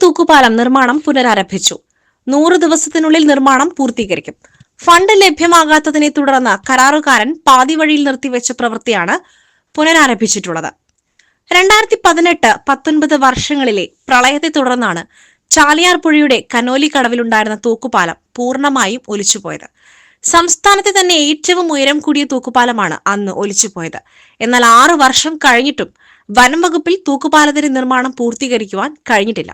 തൂക്കുപാലം നിർമ്മാണം പുനരാരംഭിച്ചു. 100 ദിവസത്തിനുള്ളിൽ നിർമ്മാണം പൂർത്തീകരിക്കും. ഫണ്ട് ലഭ്യമാകാത്തതിനെ തുടർന്ന് കരാറുകാരൻ പാതി വഴിയിൽ നിർത്തിവെച്ച പ്രവൃത്തിയാണ് പുനരാരംഭിച്ചിട്ടുള്ളത്. 2018-19 വർഷങ്ങളിലെ പ്രളയത്തെ തുടർന്നാണ് ചാലിയാർ പുഴയുടെ കനോലി കടവിലുണ്ടായിരുന്ന തൂക്കുപാലം പൂർണ്ണമായും ഒലിച്ചുപോയത്. സംസ്ഥാനത്തെ തന്നെ ഏറ്റവും ഉയരം കൂടിയ തൂക്കുപാലമാണ് അന്ന് ഒലിച്ചുപോയത്. എന്നാൽ 6 വർഷം കഴിഞ്ഞിട്ടും വനം വകുപ്പിൽ തൂക്കുപാലത്തിന്റെ നിർമ്മാണം പൂർത്തീകരിക്കുവാൻ കഴിഞ്ഞിട്ടില്ല.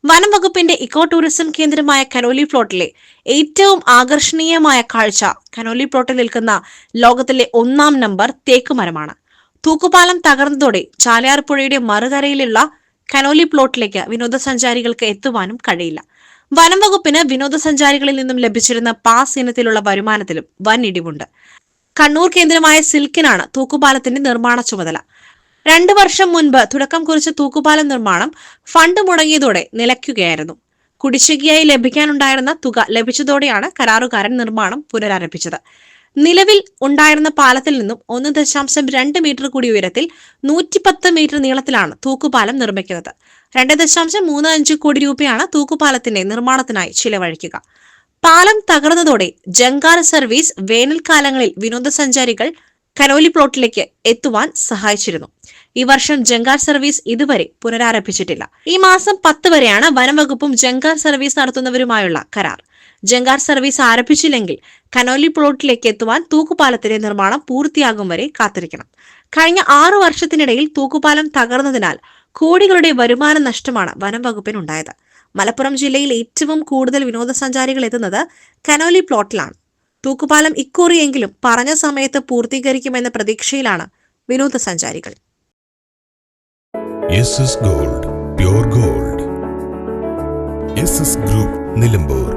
വനം വകുപ്പിന്റെ ഇക്കോ ടൂറിസം കേന്ദ്രമായ കനോലി പ്ലോട്ടിലെ ഏറ്റവും ആകർഷണീയമായ കാഴ്ച കനോലി പ്ലോട്ടിൽ നിൽക്കുന്ന ലോകത്തിലെ 1-ാം നമ്പർ തേക്കുമരമാണ്. തൂക്കുപാലം തകർന്നതോടെ ചാലിയാർ പുഴയുടെ മറുകരയിലുള്ള കനോലി പ്ലോട്ടിലേക്ക് വിനോദസഞ്ചാരികൾക്ക് എത്തുവാനും കഴിയില്ല. വനം വകുപ്പിന് വിനോദസഞ്ചാരികളിൽ നിന്നും ലഭിച്ചിരുന്ന പാസ് ഇനത്തിലുള്ള വരുമാനത്തിലും വൻ ഇടിവുണ്ട്. കണ്ണൂർ കേന്ദ്രമായ സിൽക്കിനാണ് തൂക്കുപാലത്തിന്റെ നിർമ്മാണ ചുമതല. 2 വർഷം മുൻപ് തുടക്കം കുറിച്ച തൂക്കുപാലം നിർമ്മാണം ഫണ്ട് മുടങ്ങിയതോടെ നിലയ്ക്കുകയായിരുന്നു. കുടിശ്ശികയായി ലഭിക്കാനുണ്ടായിരുന്ന തുക ലഭിച്ചതോടെയാണ് കരാറുകാരൻ നിർമ്മാണം പുനരാരംഭിച്ചത്. നിലവിൽ ഉണ്ടായിരുന്ന പാലത്തിൽ നിന്നും 1.2 മീറ്റർ കൂടി ഉയരത്തിൽ 110 മീറ്റർ നീളത്തിലാണ് തൂക്കുപാലം നിർമ്മിക്കുന്നത്. 2.35 കോടി രൂപയാണ് തൂക്കുപാലത്തിന്റെ നിർമ്മാണത്തിനായി ചിലവഴിക്കുക. പാലം തകർന്നതോടെ ജങ്കാർ സർവീസ് വേനൽക്കാലങ്ങളിൽ വിനോദസഞ്ചാരികൾ കനോലി പ്ലോട്ടിലേക്ക് എത്തുവാൻ സഹായിച്ചിരുന്നു. ഈ വർഷം ജങ്കാർ സർവീസ് ഇതുവരെ പുനരാരംഭിച്ചിട്ടില്ല. ഈ മാസം 10 വരെയാണ് വനംവകുപ്പും ജങ്കാർ സർവീസ് നടത്തുന്നവരുമായുള്ള കരാർ. ജങ്കാർ സർവീസ് ആരംഭിച്ചില്ലെങ്കിൽ കനോലി പ്ലോട്ടിലേക്ക് എത്തുവാൻ തൂക്കുപാലത്തിന്റെ നിർമ്മാണം പൂർത്തിയാകും വരെ കാത്തിരിക്കണം. കഴിഞ്ഞ 6 വർഷത്തിനിടയിൽ തൂക്കുപാലം തകർന്നതിനാൽ കോടികളുടെ വരുമാന നഷ്ടമാണ് വനം വകുപ്പിനുണ്ടായത്. മലപ്പുറം ജില്ലയിൽ ഏറ്റവും കൂടുതൽ വിനോദസഞ്ചാരികൾ എത്തുന്നത് കനോലി പ്ലോട്ടിലാണ്. തൂക്കുപാലം ഇക്കുറിയെങ്കിലും പറഞ്ഞ സമയത്ത് പൂർത്തീകരിക്കുമെന്ന പ്രതീക്ഷയിലാണ് വിനോദസഞ്ചാരികൾ. SS Gold, Pure Gold. SS Group, Nilambur.